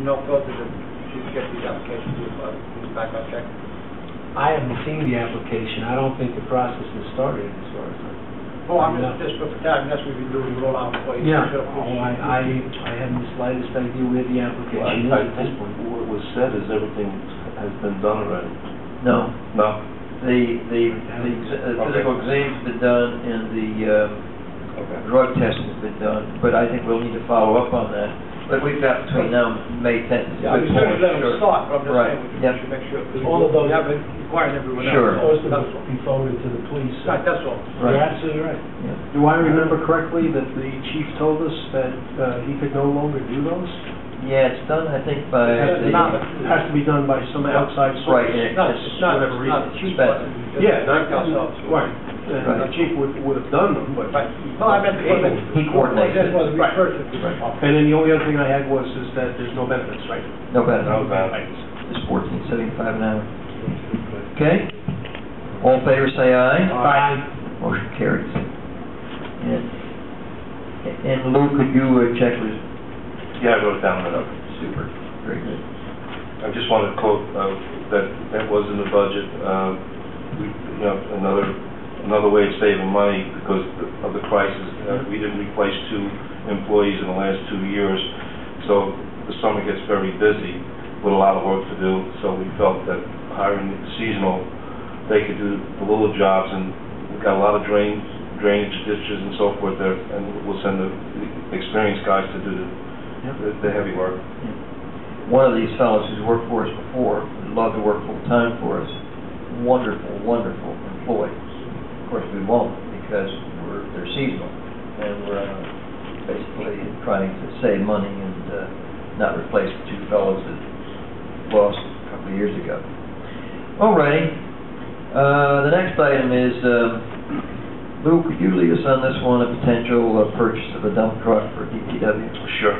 no thought that you could get these applications with background check? I haven't seen the application. I don't think the process has started as far as Oh, I'm just for time, that's what we do, we roll out employees. yeah. I haven't the slightest idea where the application is at this point. What was said is everything has been done already. No. No? The physical exam's been done and the drug testing has been done, but I think we'll need to follow up on that. But we've got between now and May 10th. Yeah, we certainly let them start, but I'm just saying we Yep. should make sure. All of those have been requiring everyone else. Sure. Supposed to be forwarded to the police. Right, that's all. Right. You're absolutely right. Yeah. Do I remember correctly that the chief told us that he could no longer do those? Yeah, it's done, I think, by It It has to be done by some outside source. Right, and It's not, whatever it's not reason, cheap, expensive. but we just Yeah, ourselves. right. And the chief would have done them, but. Right. No, I meant He coordinates That's it. what we Right. referred to. And then the only other thing I had was that there's no benefits, right? No benefit. No benefits. It's $14.75 an hour. Okay? All in favor, say aye. Aye. Motion carries. And Lou, could you check with? Yeah, I wrote down that up. Super. Very good. I just wanted to quote that was in the budget. Another way of saving money because of the crisis. We didn't replace 2 employees in the last 2 years, so the summer gets very busy with a lot of work to do. So we felt that hiring seasonal, they could do the little jobs, and we've got a lot of drainage ditches and so forth there, and we'll send the experienced guys to do the heavy work. One of these fellows who's worked for us before would love to work full time for us. Wonderful, wonderful employee. Of course, we won't because they're seasonal, and we're basically trying to save money and not replace the 2 fellows that lost a couple of years ago. Alrighty. The next item is, Lou, could you lead us on this one, a potential purchase of a dump truck for DPW? Sure.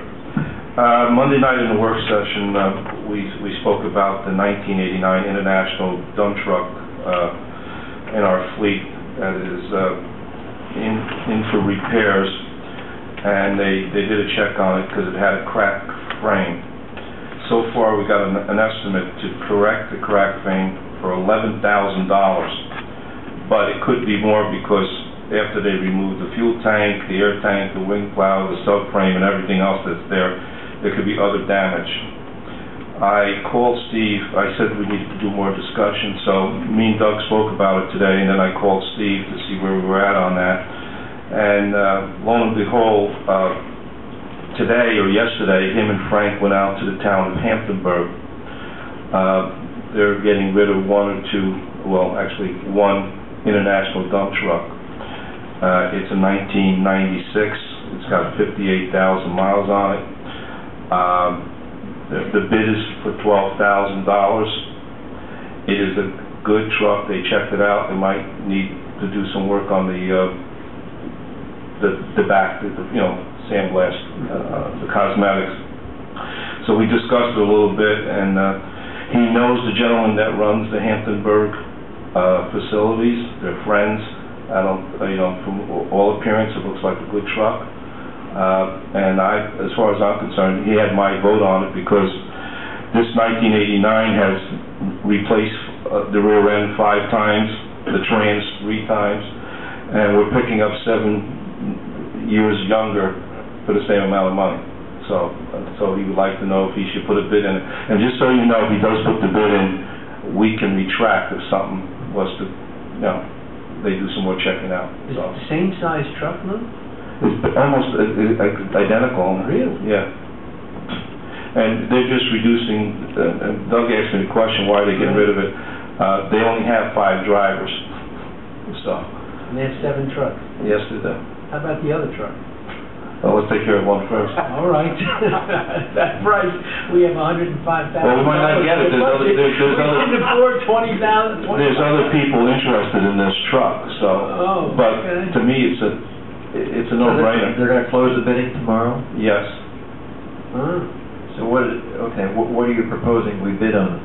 Monday night in the work session, we spoke about the 1989 International dump truck in our fleet that is in for repairs, and they did a check on it because it had a cracked frame. So far, we got an estimate to correct the cracked frame for $11,000, but it could be more because after they removed the fuel tank, the air tank, the wing plow, the subframe, and everything else that's there could be other damage. I called Steve. I said we needed to do more discussion, so me and Doug spoke about it today, and then I called Steve to see where we were at on that. And lo and behold, today or yesterday, him and Frank went out to the town of Hamptonburg. They're getting rid of 1 or 2, well, actually 1 international dump truck. It's a 1996. It's got 58,000 miles on it. The bid is for $12,000. It is a good truck. They checked it out. They might need to do some work on the back, sandblast, the cosmetics. So we discussed it a little bit, and he knows the gentleman that runs the Hamptonburg facilities. They're friends. From all appearance, it looks like a good truck. And as far as I'm concerned, he had my vote on it because this 1989 has replaced the rear end 5 times, the trans 3 times, and we're picking up 7 years younger for the same amount of money. So he would like to know if he should put a bid in it. And just so you know, if he does put the bid in, we can retract if something was to, they do some more checking out. Is it the same size truck, Lou? It's almost identical. Really? Yeah. And they're just reducing, Doug asked me the question, why are they getting rid of it? They only have 5 drivers. So. And they have 7 trucks. Yes, they do. How about the other truck? Well, let's take care of one first. All right. That price, we have $105,000. Well, we might not get it. We can afford $20,000. There's other people interested in this truck, so. But to me, it's a no-brainer. They're going to close the bidding tomorrow? Yes. So what are you proposing we bid on?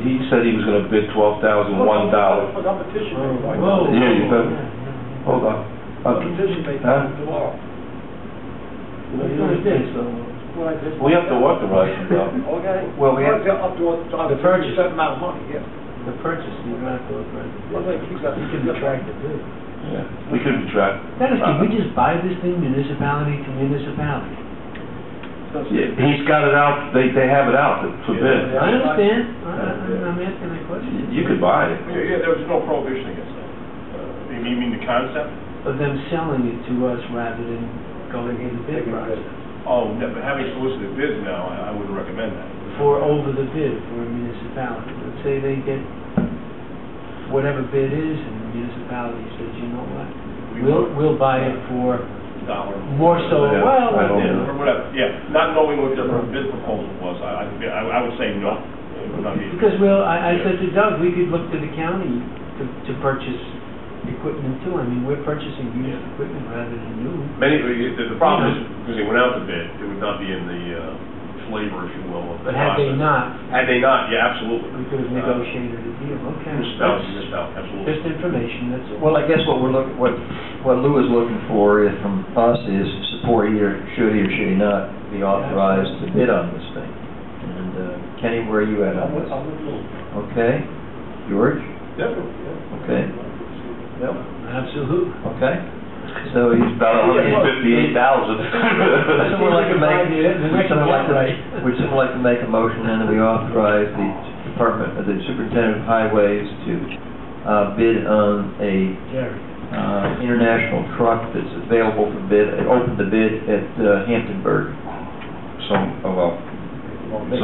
He said he was going to bid $12,001. For competition. Yeah, you could. Hold on. Competition may come tomorrow. What do you think, so? We have to authorize them, though. Okay. Well, we have- Up to The purchase. a certain amount of money, yeah. The purchase, you don't have to authorize Well, the like, bid. you got- You can retract the bid. Yeah, we could retract. Dennis, can we just buy this thing municipality to municipality? Yeah, he's got it out, they have it out for bid. I understand, I'm asking that question. You could buy it. Yeah, there was no prohibition against that. You mean the concept? Of them selling it to us rather than going in the bid process. Oh, no, but having solicited bids now, I wouldn't recommend that. For over the bid for a municipality. Let's say they get whatever bid is and the municipality says, you know what? We'll buy it for Dollar. more so, Yeah, well, I don't Yeah, know. or whatever, yeah, not knowing what their bid proposal was, I would say no. It would not be- because I said to Doug, we could look to the county to purchase equipment too. I mean, we're purchasing used equipment rather than new. The problem is, because they went out to bid, it would not be in the flavor, if you will, of the But had they process. not, Had they not, yeah, absolutely. we could have negotiated a deal, okay. Missed out, absolutely. Just information, that's all. Well, I guess what Lou is looking for from us is support, either should he or should he not be authorized to bid on this thing. And Kenny, where are you at on this? Okay, George? Definitely, Okay, Yep. Absolutely. okay. So he's About 158,000. Someone like to Right. would someone like to make a motion then that we authorize the superintendent of highways to bid on a Jerry. international truck that's available for bid, open the bid at Hamptonburg. So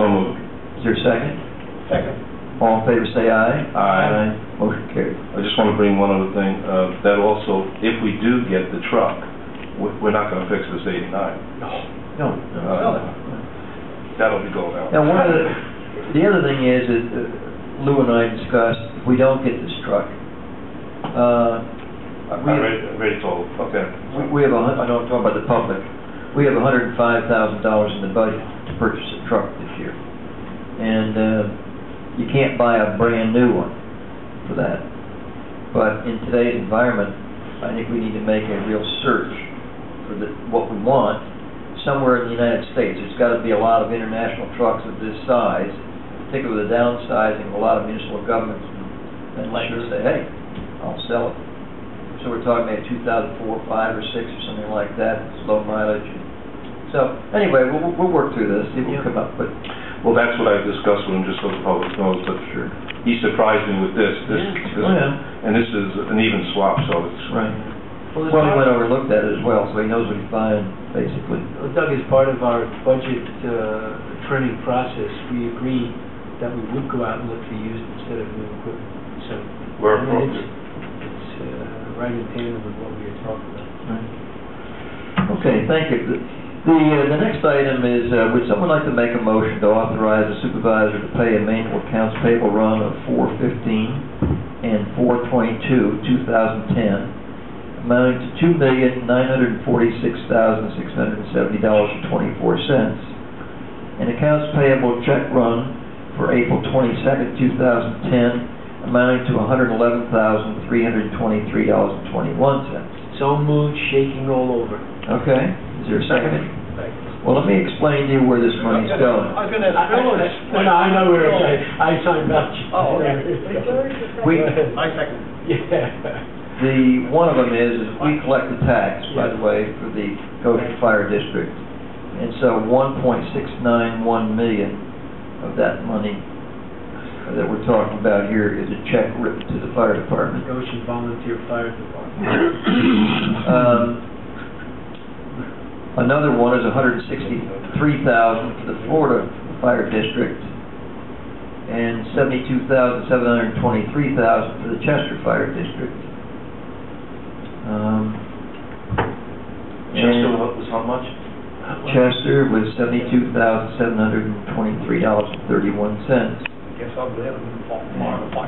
moved. Is there a second? Second. All in favor say aye. Aye. Motion carried. I just want to bring one other thing, that also, if we do get the truck, we're not going to fix this 89. No. That'll be going out. Now, the other thing is that Lou and I discussed, if we don't get this truck, I already told, okay. we have I know I'm talking about the public, we have $105,000 in the budget to purchase a truck this year. And you can't buy a brand new one for that. But in today's environment, I think we need to make a real search for what we want somewhere in the United States. There's got to be a lot of international trucks of this size, particularly with the downsizing of a lot of municipal governments and legislators say, hey, I'll sell it. So we're talking maybe 2004, 5, or 6 or something like that. It's low mileage. So anyway, we'll work through this, see what we come up with. Well, that's what I discussed with him, just so the public knows, but Sure. he surprised me with this. Oh, yeah. And this is an even swap, so it's... Right. Well, Well, he went over and looked at it as well, so he knows what he's buying, basically. Doug, as part of our budget trimming process, we agreed that we would go out and look for used instead of new equipment. So We're I mean, appropriate. it's right in tandem with what we had talked about. Okay, thank you. The next item is, would someone like to make a motion to authorize the supervisor to pay a manual accounts payable run of 4/15 and 4/22/2010, amounting to $2,946,670.24, and accounts payable check run for April 22nd, 2010, amounting to $111,323.21. So moved, shaking all over. Okay, is there a second? Well, let me explain to you where this money's going. I was gonna ask Phil. No, I know where it's at. I signed up. Oh, okay. We, I second. Yeah. one of them is we collect the tax, by the way, for the Goshen Fire District. And so 1.691 million of that money that we're talking about here is a check written to the fire department. Goshen Volunteer Fire Department. Another one is $163,000 for the Florida Fire District, and $72,723 for the Chester Fire District. Chester was how much? Chester was $72,723.31. Guess I'll be able to fire. Catch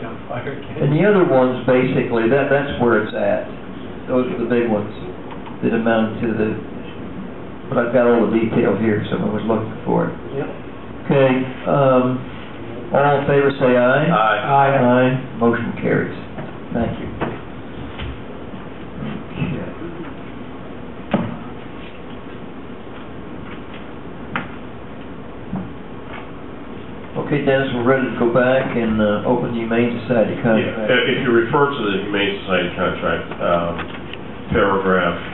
on fire. And the other ones, basically, that's where it's at. Those are the big ones that amount to but I've got all the detail here, so I was looking for it. Yep. Okay, all in favor say aye. Aye. Aye. Motion carries. Thank you. Okay. Okay, Dennis, we're ready to go back and open the Humane Society contract. If you refer to the Humane Society contract, paragraph